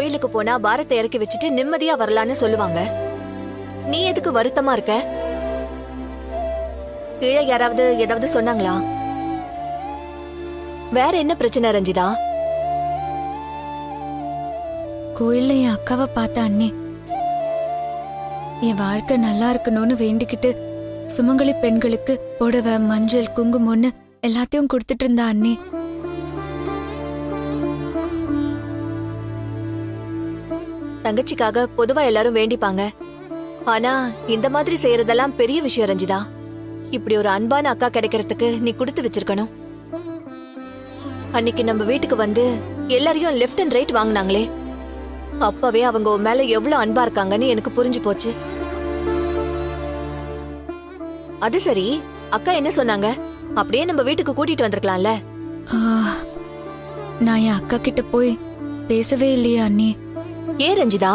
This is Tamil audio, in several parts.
கோயிலுக்கு போனா பாரத்தை இறக்கி வச்சுட்டு நிம்மதியா வரலான்னு சொல்லுவாங்க. நீ எதுக்கு வருத்தமா இருக்க? கீழே யாராவது ஏதாவது சொன்னாங்களா? வேற என்ன பிரச்சனை ரஞ்சிதா? கோயில்ல என் அக்காவை பார்த்த அண்ணே, என் வாழ்க்கை நல்லா இருக்கணும்னு வேண்டிக்கிட்டு சுமங்கலி பெண்களுக்கு புடவை, மஞ்சள், குங்குமம்னு எல்லாத்தையும் கொடுத்துட்டு இருந்தா அண்ணே. தங்கச்சிக்காக பொதுவா எல்லாரும் வேண்டிப்பாங்க. ஆனா இந்த மாதிரி செய்யறதெல்லாம் பெரிய விஷயம் ரஞ்சிதா. இப்படி ஒரு அன்பான அக்கா கிடைக்கிறதுக்கு நீ கொடுத்து வச்சிருக்கணும். அன்னைக்கு நம்ம வீட்டுக்கு வந்து எல்லாரையும் லெஃப்ட் அண்ட் ரைட் வாங்கினாங்களே, அப்பவே அவங்க உன் மேல எவ்வளவு அன்பா இருக்காங்கன்னு எனக்கு புரிஞ்சு போச்சு. அது சரி, அக்கா என்ன சொன்னாங்க? அப்படியே நம்ம வீட்டுக்கு கூட்டிட்டு வந்திருக்கலாம்ல. நான் என் அக்கா கிட்ட போய் பேசவே இல்லையா அண்ணே. ஏன் ரஞ்சிதா?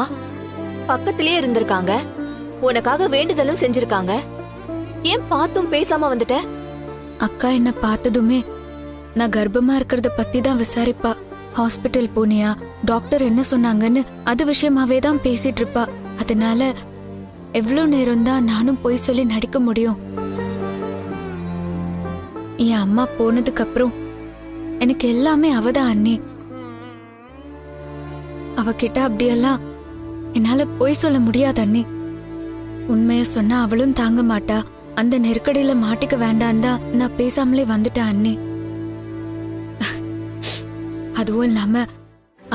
பக்கத்திலே இருந்திருக்காங்க, உனக்காக வேண்டுதலும் செஞ்சிருக்காங்க. ஏன் பார்த்தும் பேசாம வந்துட்ட? அக்கா என்ன பார்த்ததுமே நான் கர்ப்பமா இருக்கிறத பத்தி தான் விசாரிப்பா. ஹாஸ்பிட்டல் போனியா, டாக்டர் என்ன சொன்னாங்கன்னு அது விஷயமாவே தான் பேசிட்டு இருப்பா. அதனால எவ்வளவு நேரம் தான் நானும் போய் சொல்லி நடிக்க முடியும்? என் அம்மா போனதுக்கு அப்புறம் எனக்கு எல்லாமே அவதான் அண்ணி. அவகிட்ட அப்படியெல்லாம் என்னால போய் சொல்ல முடியாது அண்ணி. உண்மைய சொன்னா அவளும் தாங்க மாட்டா. அந்த நெருக்கடியில மாட்டிக்க வேண்டாம் தான் நான் பேசாமலே வந்துட்டேன் அண்ணி. அதுவும் இல்லாம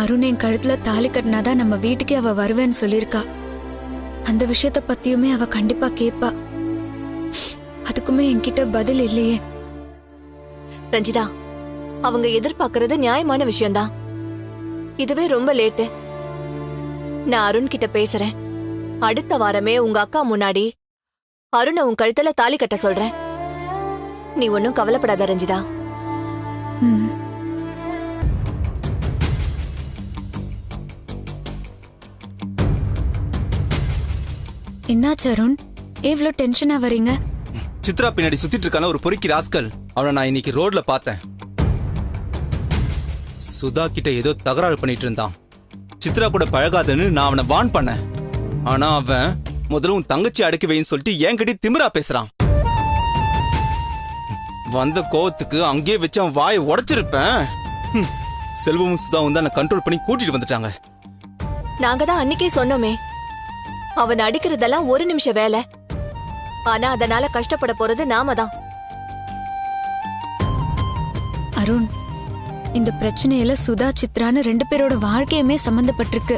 அருண் என் கழுத்துல தாலி கட்டினாதான் நம்ம வீட்டுக்கே அவ வருவேன்னு சொல்லிருக்கா. அந்த விஷயத்த பத்தியுமே அவ கண்டிப்பா கேப்பா. அதுக்குமே என்கிட்ட பதில் இல்லையே. ரஞ்சிதா, அவங்க எதிர்பார்க்கறது நியாயமான விஷயம்தான். இதுவே ரொம்ப லேட்டு. நான் அருண் கிட்ட பேசுறேன். அடுத்த வாரமே உங்க அக்கா முன்னாடி அருணை உன் கழுத்துல தாலி கட்ட சொல்றேன். நீ ஒன்னும் கவலைப்படாத ரஞ்சிதா. என்னாச்சு அருண், எவ்வளோ டென்ஷனா வரீங்க? சித்ரா பின்னாடி சுத்திட்டு இருக்கான ஒரு பொறுக்கி ராஸ்கல். அவனை நான் இன்னைக்கு ரோட்ல பார்த்தேன். சுதா கிட்ட ஏதோ தகராறு பண்ணிட்டு இருந்தான். சித்ரா கூட பழகாதன்னு நான் அவனை வான் பண்ணேன். ஆனா அவன் முதல்ல உன் தங்கச்சி அடக்கி வைன்னு சொல்லிட்டு என்கிட்ட திமிரா பேசுறான். வந்த கோவத்துக்கு அங்கேயே வச்சு அவன் வாயை உடைச்சிருப்பேன். செல்வமும் சுதாவும் தான் கண்ட்ரோல் பண்ணி கூட்டிட்டு வந்துட்டாங்க. நாங்க தான் அன்னைக்கே சொன்னோமே, அவன் அடிக்கிறதெல்லாம் ஒரு நிமிஷம் வேலை. ஆனா அதனால கஷ்டப்பட போறது நாம தான். அருண், இந்த பிரச்சனையில சுதா, சித்ரான்னு 2 பேரோட வாழ்க்கையுமே சம்பந்தப்பட்டிருக்கு.